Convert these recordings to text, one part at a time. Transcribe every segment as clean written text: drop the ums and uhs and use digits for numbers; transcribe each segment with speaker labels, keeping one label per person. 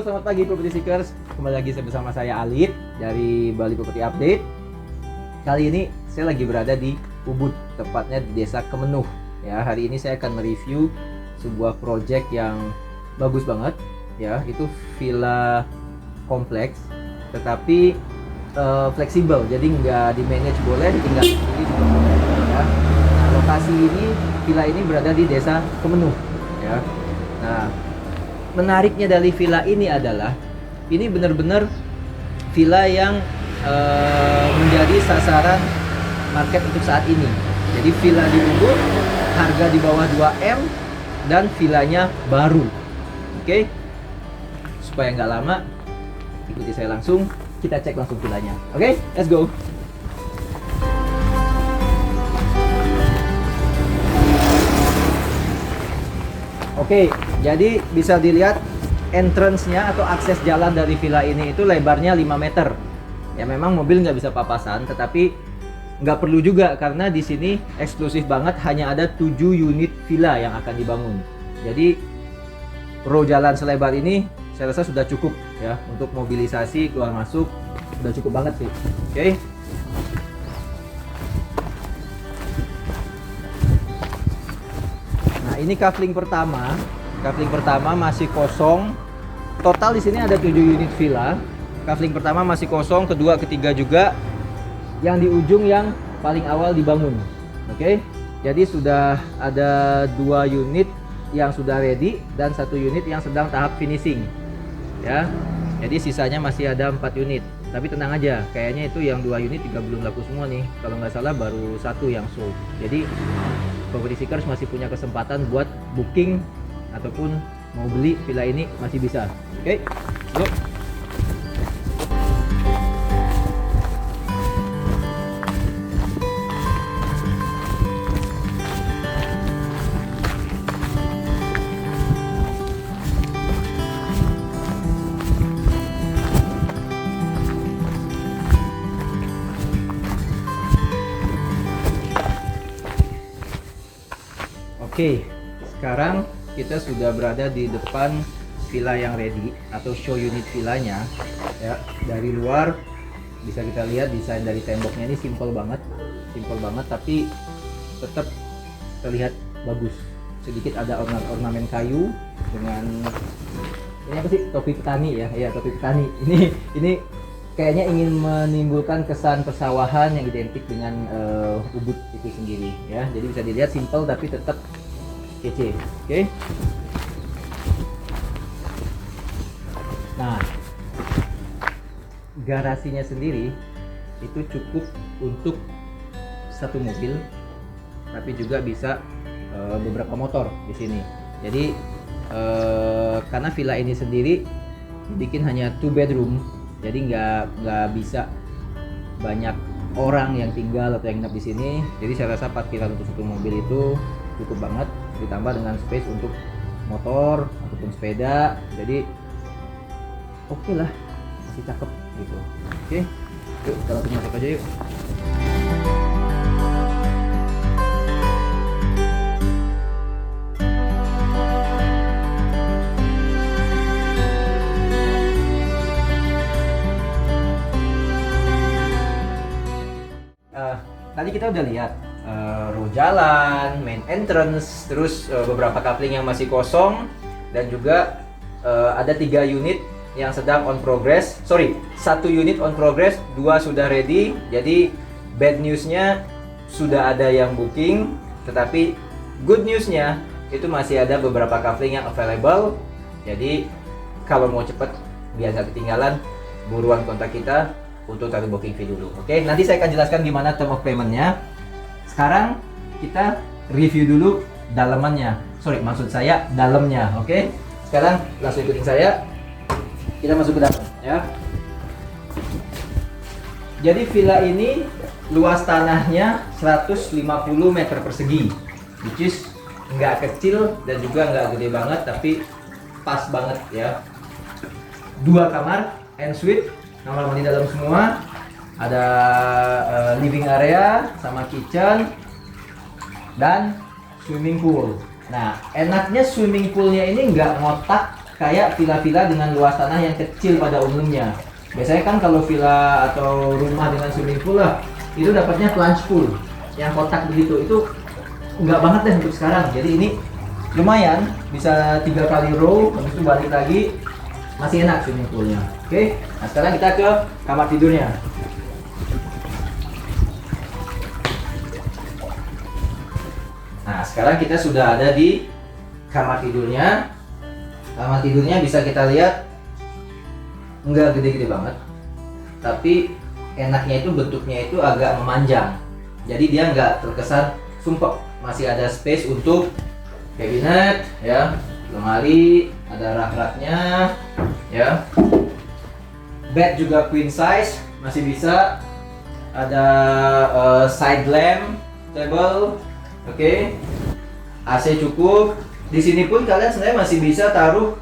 Speaker 1: selamat pagi Property Seekers. Kembali lagi bersama saya Alif dari Bali Property Update. Kali ini saya lagi berada di Ubud, tepatnya di Desa Kemenuh. Ya, hari ini saya akan mereview sebuah project yang bagus banget. Ya, itu villa kompleks, tetapi fleksibel. Jadi nggak di manage boleh, ditinggal sendiri juga boleh. Ya. Nah, lokasi ini, villa ini berada di Desa Kemenuh. Ya. Nah, menariknya dari villa ini adalah ini benar-benar villa yang menjadi sasaran market untuk saat ini. Jadi villa di Ubud harga di bawah 2M dan villanya baru. Oke, supaya nggak lama, ikuti saya langsung, kita cek langsung villanya. Oke, let's go. Oke, jadi bisa dilihat entrance-nya atau akses jalan dari villa ini itu lebarnya 5 meter. Ya memang mobil nggak bisa papasan, tetapi nggak perlu juga karena di sini eksklusif banget, hanya ada 7 unit villa yang akan dibangun. Jadi row jalan selebar ini saya rasa sudah cukup ya untuk mobilisasi keluar masuk, sudah cukup banget sih. Oke. Ini kafling pertama masih kosong. Total di sini ada 7 unit villa. Kafling pertama masih kosong, kedua, ketiga juga. Yang di ujung yang paling awal dibangun. Oke. Jadi sudah ada 2 unit yang sudah ready dan 1 unit yang sedang tahap finishing. Ya. Jadi sisanya masih ada 4 unit. Tapi tenang aja, kayaknya itu yang 2 unit juga belum laku semua nih. Kalau nggak salah baru 1 yang sold. Jadi Property Seekers masih punya kesempatan buat booking ataupun mau beli villa ini masih bisa. Oke, yuk. Oke, sekarang kita sudah berada di depan villa yang ready atau show unit villanya. Ya, dari luar bisa kita lihat desain dari temboknya ini simple banget, tapi tetap terlihat bagus. Sedikit ada ornamen kayu dengan ini apa sih, topi petani ya, topi petani. Ini kayaknya ingin menimbulkan kesan persawahan yang identik dengan Ubud itu sendiri ya. Jadi bisa dilihat simple tapi tetap kece. Oke. Nah, garasinya sendiri itu cukup untuk 1 mobil, tapi juga bisa beberapa motor di sini. Jadi karena villa ini sendiri dibikin hanya 2 bedroom, jadi nggak bisa banyak orang yang tinggal atau yang nginap di sini. Jadi saya rasa parkiran untuk 1 mobil itu cukup banget, ditambah dengan space untuk motor ataupun sepeda. Jadi oke lah, masih cakep gitu. Oke, yuk kita langsung masuk aja yuk. Tadi kita udah lihat row jalan, main entrance, terus beberapa coupling yang masih kosong, dan juga ada 3 unit yang sedang on progress. 1 unit on progress, 2 sudah ready. Jadi bad newsnya sudah ada yang booking, tetapi good newsnya itu masih ada beberapa coupling yang available. Jadi kalau mau cepet biar nggak ketinggalan, buruan kontak kita untuk taruh booking fee dulu. Oke, nanti saya akan jelaskan gimana term of payment-nya. Sekarang kita review dulu dalamannya. Maksud saya dalamnya. Oke, sekarang langsung ikutin saya. Kita masuk ke dalam ya. Jadi villa ini luas tanahnya 150 meter persegi, which is nggak kecil dan juga nggak gede banget, tapi pas banget ya. 2 kamar en suite, kamar mandi dalam semua, ada living area sama kitchen dan swimming pool. Nah, enaknya swimming poolnya ini nggak ngotak kayak villa-villa dengan luas tanah yang kecil pada umumnya. Biasanya kan kalau villa atau rumah dengan swimming pool lah, itu dapatnya plunge pool yang kotak begitu. Itu nggak banget deh untuk sekarang. Jadi ini lumayan, bisa 3 kali row, habis itu balik lagi, masih enak swimming poolnya. Oke, nah sekarang kita ke kamar tidurnya. Nah sekarang kita sudah ada di kamar tidurnya. Kamar tidurnya bisa kita lihat nggak gede-gede banget, tapi enaknya itu bentuknya itu agak memanjang. Jadi dia nggak terkesan sumpek, masih ada space untuk cabinet, ya, lemari, ada rak-raknya, ya. Bed juga queen size, masih bisa. Ada side lamp, table, oke. AC cukup. Di sini pun kalian sebenarnya masih bisa taruh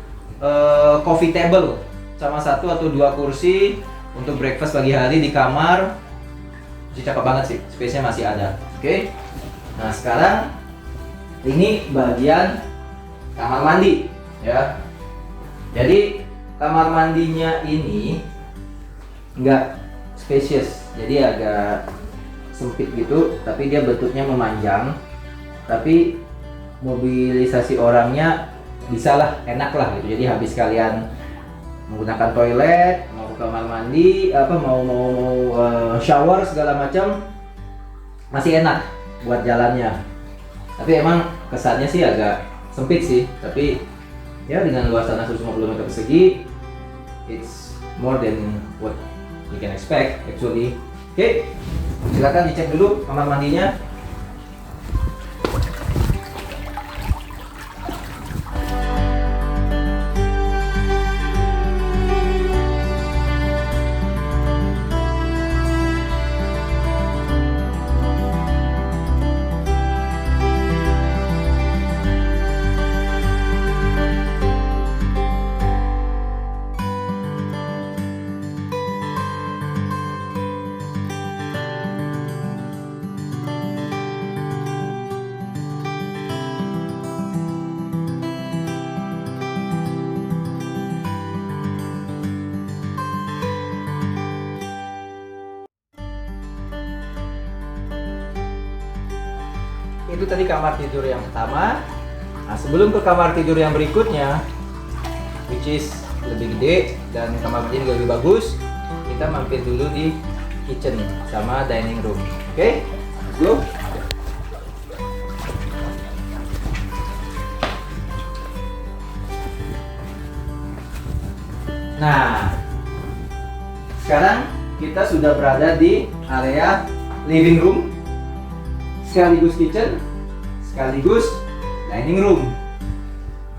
Speaker 1: coffee table sama 1 atau 2 kursi untuk breakfast pagi hari di kamar. Masih cakep banget sih, space-nya masih ada. Oke. Nah, sekarang ini bagian kamar mandi, ya. Jadi kamar mandinya ini nggak spacious, jadi agak sempit gitu, tapi dia bentuknya memanjang. Tapi mobilisasi orangnya bisa lah, enak lah gitu. Jadi habis kalian menggunakan toilet, mau ke kamar mandi, mau shower segala macam, masih enak buat jalannya. Tapi emang kesannya sih agak sempit sih, tapi ya dengan luas tanah 150 meter persegi, it's more than what you can expect actually. Oke, silakan dicek dulu kamar mandinya. Itu tadi kamar tidur yang pertama. Nah, sebelum ke kamar tidur yang berikutnya, which is lebih gede dan kamar mandi juga lebih bagus, kita mampir dulu di kitchen sama dining room. Oke, let's go. Nah, sekarang kita sudah berada di area living room, sekaligus kitchen, sekaligus dining room.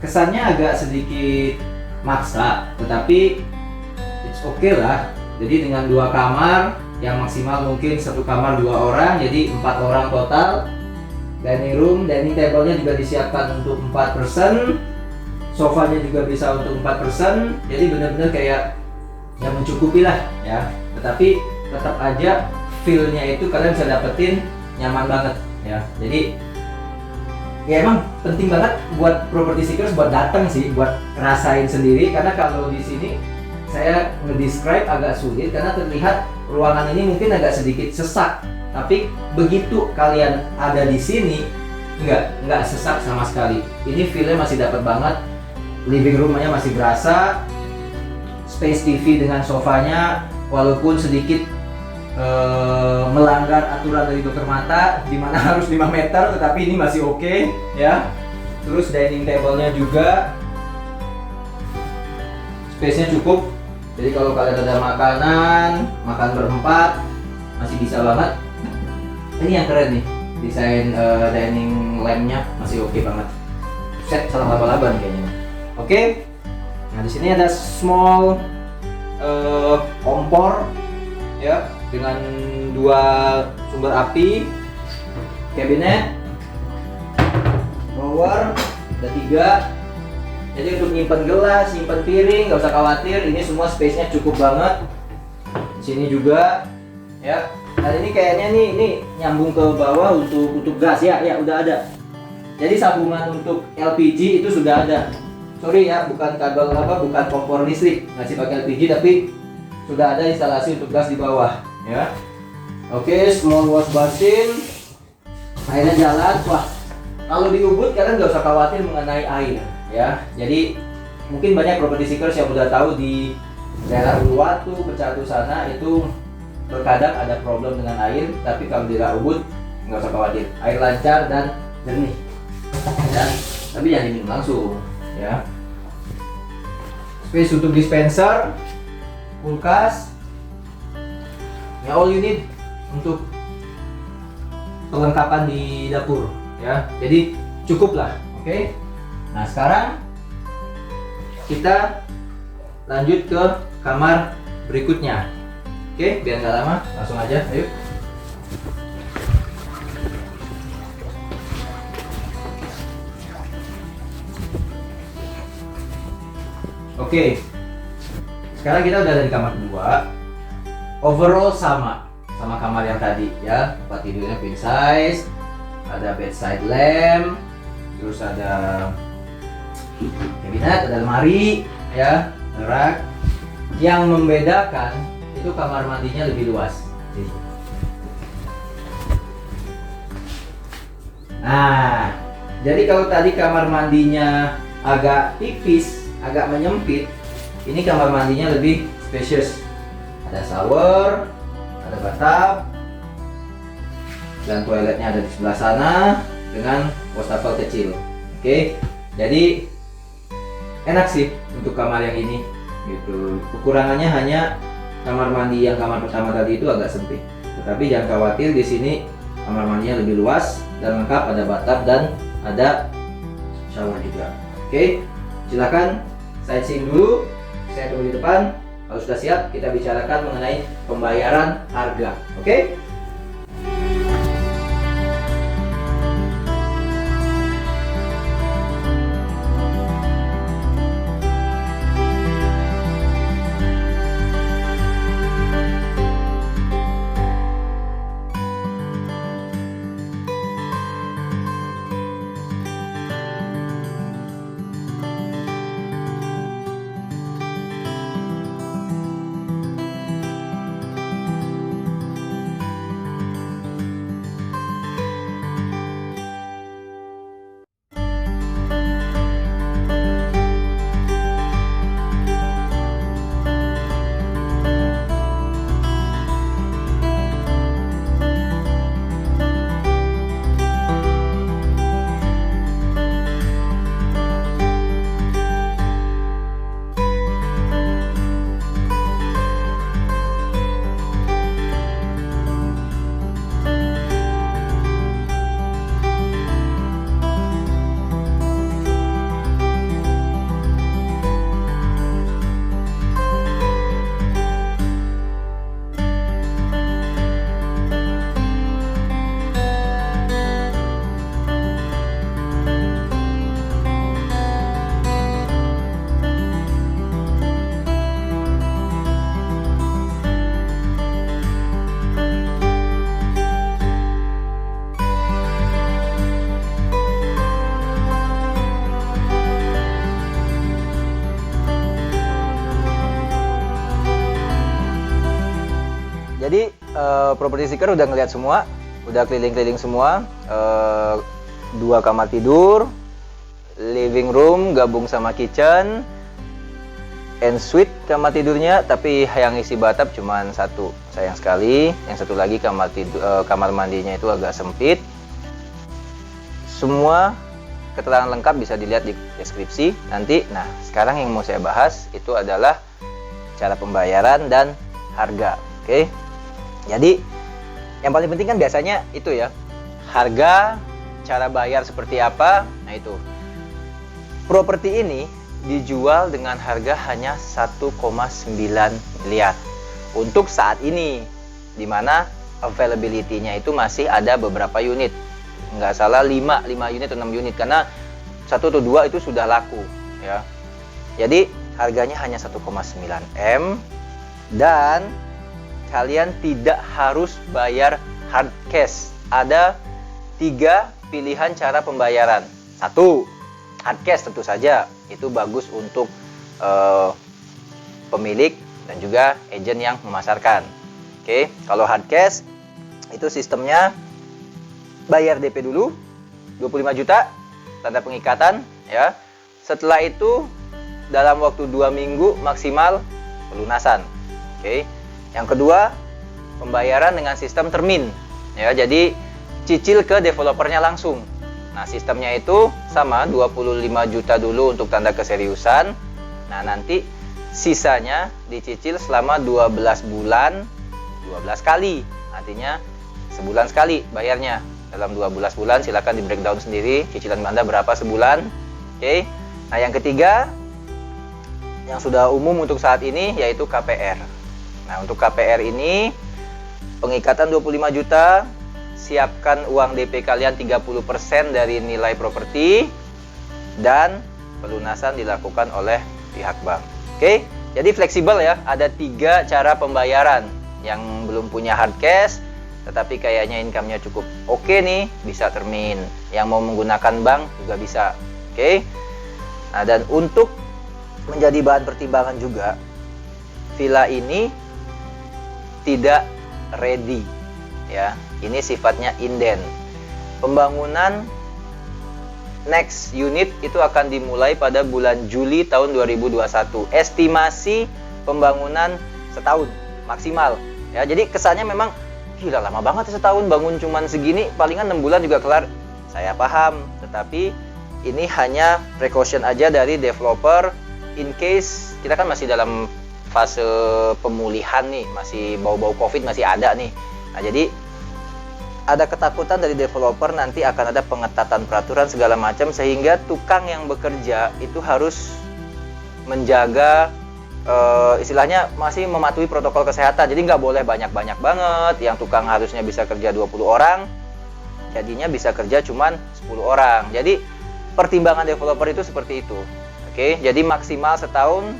Speaker 1: Kesannya agak sedikit maksa, tetapi it's okay lah. Jadi dengan 2 kamar, yang maksimal mungkin 1 kamar 2 orang, jadi 4 orang total. Dining room, dining table-nya juga disiapkan untuk 4 person, sofanya juga bisa untuk 4 person. Jadi benar-benar kayak yang mencukupi lah ya. Tetapi tetap aja feel-nya itu kalian bisa dapetin nyaman banget ya. Jadi ya emang penting banget buat property seekers buat datang sih, buat ngerasain sendiri. Karena kalau di sini saya ngedescribe agak sulit karena terlihat ruangan ini mungkin agak sedikit sesak. Tapi begitu kalian ada di sini nggak sesak sama sekali. Ini feel-nya masih dapat banget. Living room-nya masih berasa. Space TV dengan sofanya walaupun sedikit melanggar aturan dari dokter mata di mana harus 5 meter, tetapi ini masih oke ya. Terus dining table-nya juga space-nya cukup. Jadi kalau kalian ada makanan, makan berempat masih bisa banget. Ini yang keren nih, desain dining lamp-nya masih oke banget. Set salah laba-laba nih kayaknya. Oke. Nah, di sini ada small kompor ya, dengan 2 sumber api, cabinet, drawer, ada 3. Jadi untuk nyimpan gelas, nyimpan piring, nggak usah khawatir, ini semua space-nya cukup banget. Di sini juga, ya. Nah ini kayaknya nih, ini nyambung ke bawah untuk gas ya, ya udah ada. Jadi sambungan untuk LPG itu sudah ada. sorry ya, bukan kabel bukan kompor listrik, masih pakai LPG tapi sudah ada instalasi untuk gas di bawah ya. Oke, small wash basin, airnya jalan. Wah, kalau di Ubud kalian nggak usah khawatir mengenai air ya. Jadi mungkin banyak property seekers yang udah tahu di daerah Uluwatu, Becatu sana itu terkadang ada problem dengan air, tapi kalau di daerah Ubud nggak usah khawatir, air lancar dan jernih ya. Tapi jangan diminum langsung ya. Space untuk dispenser, kulkas, ya all you need untuk perlengkapan di dapur ya. Jadi cukup lah, oke. Nah sekarang kita lanjut ke kamar berikutnya. Oke, biar nggak lama, langsung aja, ayo. Oke, sekarang kita udah ada di kamar kedua. Overall sama kamar yang tadi ya. Tempat tidurnya queen size, ada bedside lamp, terus ada cabinet, ada lemari ya, rak. Yang membedakan itu kamar mandinya lebih luas. Nah, jadi kalau tadi kamar mandinya agak tipis, agak menyempit, ini kamar mandinya lebih spacious. Ada shower, ada bathtub, dan toiletnya ada di sebelah sana dengan wastafel kecil. Oke, jadi enak sih untuk kamar yang ini gitu. Kekurangannya hanya kamar mandi yang kamar pertama tadi itu agak sempit. Tetapi jangan khawatir, di sini kamar mandinya lebih luas dan lengkap, ada bathtub dan ada shower juga. Oke, silakan sightseeing dulu. Saya tunggu di depan. Kalau sudah siap, kita bicarakan mengenai pembayaran harga. Oke? Jadi property seeker udah ngeliat semua, udah keliling-keliling semua. 2 kamar tidur, living room gabung sama kitchen, en suite kamar tidurnya, tapi yang isi bathtub cuma 1, sayang sekali. Yang satu lagi kamar mandinya itu agak sempit. Semua keterangan lengkap bisa dilihat di deskripsi nanti. Nah, sekarang yang mau saya bahas itu adalah cara pembayaran dan harga. Oke. Jadi yang paling penting kan biasanya itu ya, harga, cara bayar seperti apa. Nah itu, properti ini dijual dengan harga hanya 1,9 miliar untuk saat ini, dimana availability-nya itu masih ada beberapa unit, nggak salah 5 unit atau 6 unit, karena 1 atau 2 itu sudah laku ya. Jadi harganya hanya 1,9 M, dan kalian tidak harus bayar hard cash. Ada 3 pilihan cara pembayaran. 1, hard cash tentu saja. itu bagus untuk pemilik dan juga agent yang memasarkan. Oke, kalau hard cash itu sistemnya bayar DP dulu 25 juta, tanda pengikatan ya. Setelah itu dalam waktu 2 minggu maksimal pelunasan. Oke. Yang kedua, pembayaran dengan sistem termin ya. Jadi cicil ke developernya langsung. Nah, sistemnya itu sama 25 juta dulu untuk tanda keseriusan. Nah, nanti sisanya dicicil selama 12 bulan 12 kali. Artinya sebulan sekali bayarnya. Dalam 12 bulan silakan di breakdown sendiri cicilan Anda berapa sebulan. Oke. Nah, yang ketiga yang sudah umum untuk saat ini yaitu KPR. Nah, untuk KPR ini pengikatan 25 juta, siapkan uang DP kalian 30% dari nilai properti dan pelunasan dilakukan oleh pihak bank. Oke, jadi fleksibel ya. Ada 3 cara pembayaran. Yang belum punya hard cash tetapi kayaknya income-nya cukup oke nih, bisa termin. Yang mau menggunakan bank juga bisa. Oke. Nah, dan untuk menjadi bahan pertimbangan juga, villa ini tidak ready ya. Ini sifatnya inden. Pembangunan next unit itu akan dimulai pada bulan Juli tahun 2021. Estimasi pembangunan setahun maksimal ya. Jadi kesannya memang gila lama banget ya setahun, bangun cuman segini, palingan 6 bulan juga kelar. Saya paham, tetapi ini hanya precaution aja dari developer in case kita kan masih dalam fase pemulihan nih, masih bau-bau Covid masih ada nih. Nah, jadi ada ketakutan dari developer nanti akan ada pengetatan peraturan segala macam sehingga tukang yang bekerja itu harus menjaga istilahnya masih mematuhi protokol kesehatan. Jadi nggak boleh banyak-banyak banget. Yang tukang harusnya bisa kerja 20 orang, jadinya bisa kerja cuman 10 orang. Jadi pertimbangan developer itu seperti itu. Oke, jadi maksimal setahun.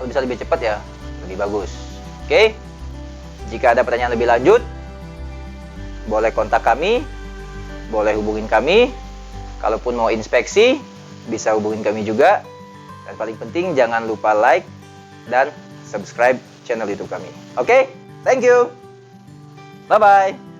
Speaker 1: Kalau bisa lebih cepat ya lebih bagus. Oke, jika ada pertanyaan lebih lanjut boleh kontak kami, boleh hubungin kami. Kalaupun mau inspeksi bisa hubungin kami juga. Dan paling penting jangan lupa like dan subscribe channel YouTube kami. Oke, thank you. Bye-bye.